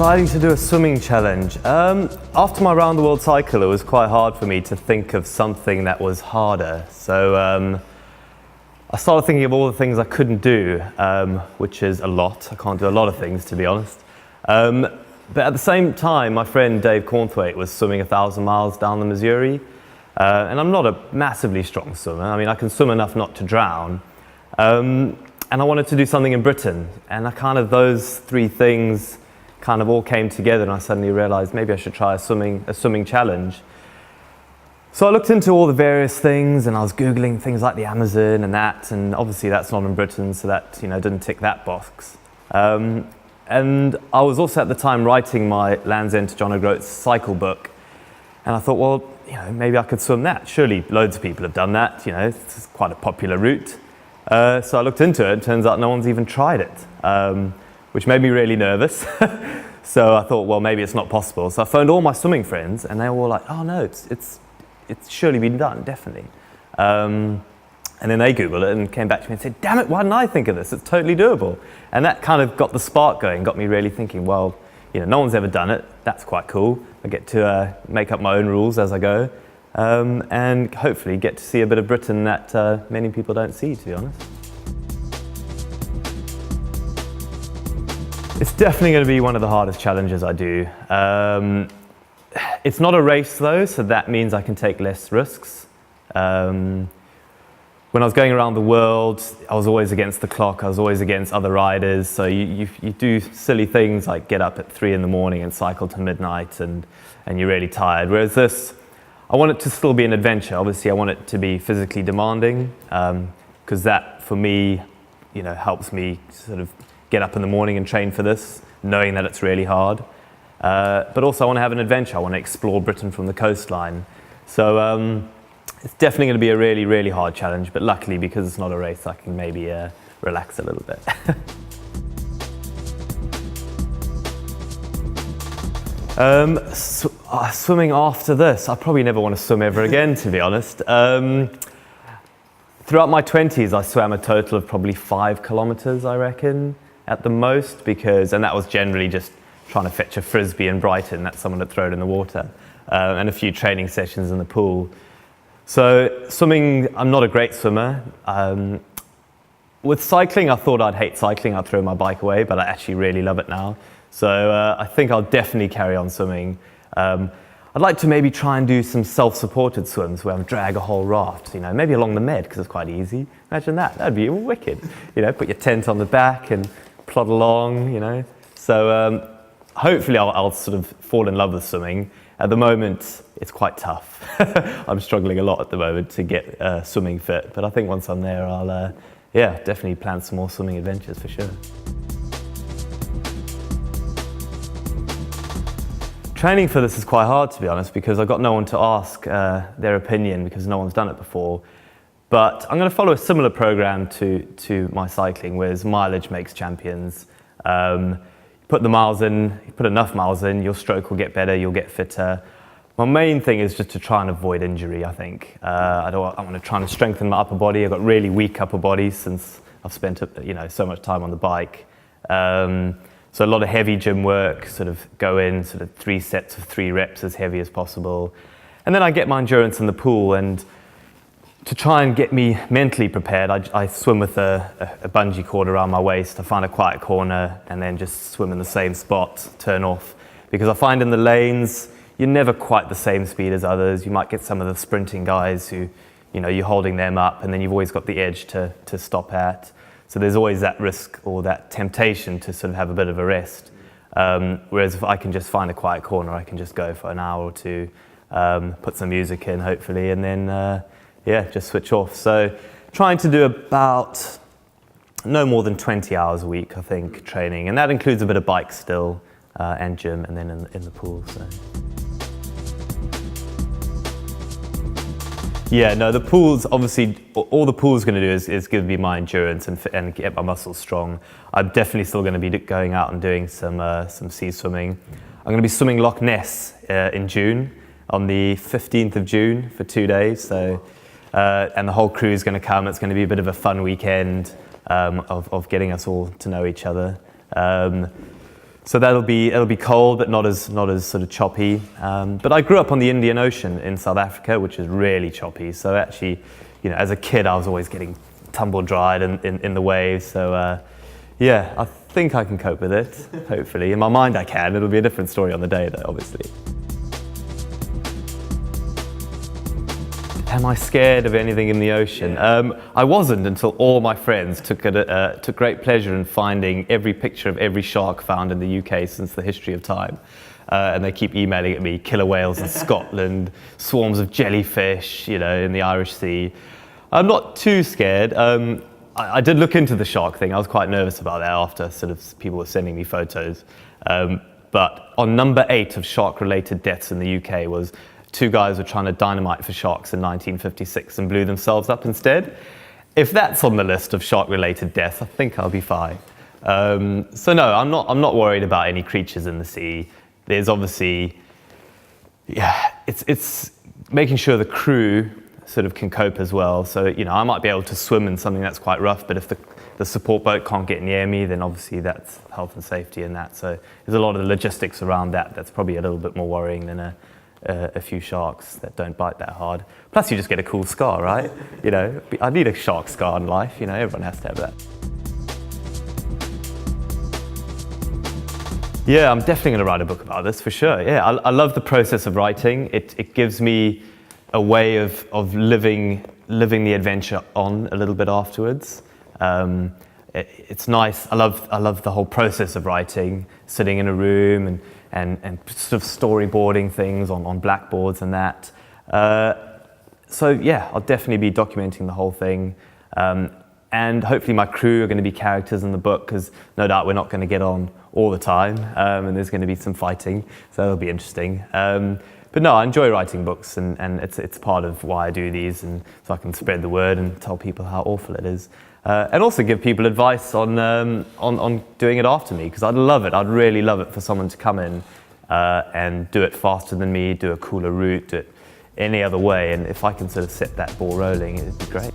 Deciding to do a swimming challenge. After my round the world cycle, it was quite hard for me to think of something that was harder. So I started thinking of all the things I couldn't do, which is a lot. I can't do a lot of things, to be honest. But at the same time, my friend Dave Conway was swimming 1,000 miles down the Missouri. And I'm not a massively strong swimmer. I mean, I can swim enough not to drown. And I wanted to do something in Britain. And those three things kind of all came together, and I suddenly realized maybe I should try a swimming challenge. So I looked into all the various things, and I was Googling things like the Amazon and that, and obviously that's not in Britain, so that didn't tick that box. And I was also at the time writing my Land's End to John O'Groats cycle book, and I thought, well, maybe I could swim that. Surely loads of people have done that, it's quite a popular route. So I looked into it, and it turns out no one's even tried it. Which made me really nervous. So I thought, well, maybe it's not possible. So I phoned all my swimming friends, and they were all like, oh no, it's surely been done, definitely. And then they Googled it and came back to me and said, damn it, why didn't I think of this? It's totally doable. And that kind of got the spark going, got me really thinking, well, no one's ever done it. That's quite cool. I get to make up my own rules as I go, and hopefully get to see a bit of Britain that many people don't see, to be honest. It's definitely going to be one of the hardest challenges I do. It's not a race though, so that means I can take less risks. When I was going around the world, I was always against the clock, I was always against other riders, so you do silly things like get up at 3 in the morning and cycle to midnight, and you're really tired. Whereas this, I want it to still be an adventure. Obviously I want it to be physically demanding, because that for me helps me sort of get up in the morning and train for this, knowing that it's really hard. But also I want to have an adventure. I want to explore Britain from the coastline. So it's definitely going to be a really, really hard challenge, but luckily, because it's not a race, I can maybe relax a little bit. Swimming after this, I probably never want to swim ever again, to be honest. Throughout my 20s, I swam a total of probably 5 kilometers, I reckon, at the most, and that was generally just trying to fetch a frisbee in Brighton that someone had thrown in the water, and a few training sessions in the pool. So swimming, I'm not a great swimmer. With cycling, I thought I'd hate cycling, I'd throw my bike away, but I actually really love it now. So I think I'll definitely carry on swimming. I'd like to maybe try and do some self-supported swims where I drag a whole raft, maybe along the Med, because it's quite easy. Imagine that, that'd be wicked. Put your tent on the back and plod along, So hopefully I'll sort of fall in love with swimming. At the moment, it's quite tough. I'm struggling a lot at the moment to get swimming fit, but I think once I'm there, I'll definitely plan some more swimming adventures for sure. Training for this is quite hard, to be honest, because I've got no one to ask their opinion because no one's done it before. But I'm going to follow a similar program to my cycling, whereas mileage makes champions. Put the miles in, you put enough miles in, your stroke will get better, you'll get fitter. My main thing is just to try and avoid injury, I think. I want to try and strengthen my upper body. I've got really weak upper body since I've spent so much time on the bike. So a lot of heavy gym work, sort of go in, sort of 3 sets of 3 reps as heavy as possible. And then I get my endurance in the pool, and to try and get me mentally prepared, I swim with a bungee cord around my waist. I find a quiet corner and then just swim in the same spot, turn off. Because I find in the lanes, you're never quite the same speed as others. You might get some of the sprinting guys who, you're holding them up, and then you've always got the edge to stop at. So there's always that risk or that temptation to sort of have a bit of a rest. Whereas if I can just find a quiet corner, I can just go for an hour or two, put some music in hopefully, and then just switch off. So trying to do about no more than 20 hours a week, I think, training. And that includes a bit of bike still, and gym, and then in the pool. So. Yeah, no, the pool's obviously, all the pool's going to do is give me my endurance and get my muscles strong. I'm definitely still going to be going out and doing some sea swimming. I'm going to be swimming Loch Ness in June, on the 15th of June for 2 days. So, and the whole crew is going to come. It's going to be a bit of a fun weekend of getting us all to know each other. So it'll be cold, but not as sort of choppy. But I grew up on the Indian Ocean in South Africa, which is really choppy. So actually, as a kid, I was always getting tumble dried in the waves. So yeah, I think I can cope with it. Hopefully, in my mind, I can. It'll be a different story on the day, though, obviously. Am I scared of anything in the ocean? I wasn't until all my friends took great pleasure in finding every picture of every shark found in the UK since the history of time. And they keep emailing at me, killer whales in Scotland, swarms of jellyfish, in the Irish Sea. I'm not too scared. I did look into the shark thing. I was quite nervous about that after sort of people were sending me photos. But on number 8 of shark-related deaths in the UK was 2 guys were trying to dynamite for sharks in 1956 and blew themselves up instead. If that's on the list of shark-related deaths, I think I'll be fine. So no, I'm not worried about any creatures in the sea. There's obviously, it's making sure the crew sort of can cope as well. So I might be able to swim in something that's quite rough, but if the support boat can't get near me, then obviously that's health and safety and that. So there's a lot of the logistics around that. That's probably a little bit more worrying than a few sharks that don't bite that hard. Plus you just get a cool scar, right? I need a shark scar in life, everyone has to have that. Yeah, I'm definitely going to write a book about this for sure. Yeah, I love the process of writing. It gives me a way of living the adventure on a little bit afterwards. It's nice. I love the whole process of writing, sitting in a room and sort of storyboarding things on blackboards and that. So yeah, I'll definitely be documenting the whole thing. And hopefully my crew are going to be characters in the book, because no doubt we're not going to get on all the time, and there's going to be some fighting, so that'll be interesting. But no, I enjoy writing books, and it's part of why I do these, and so I can spread the word and tell people how awful it is. And also give people advice on doing it after me, because I'd love it. I'd really love it for someone to come in and do it faster than me, do a cooler route, do it any other way. And if I can sort of set that ball rolling, it'd be great.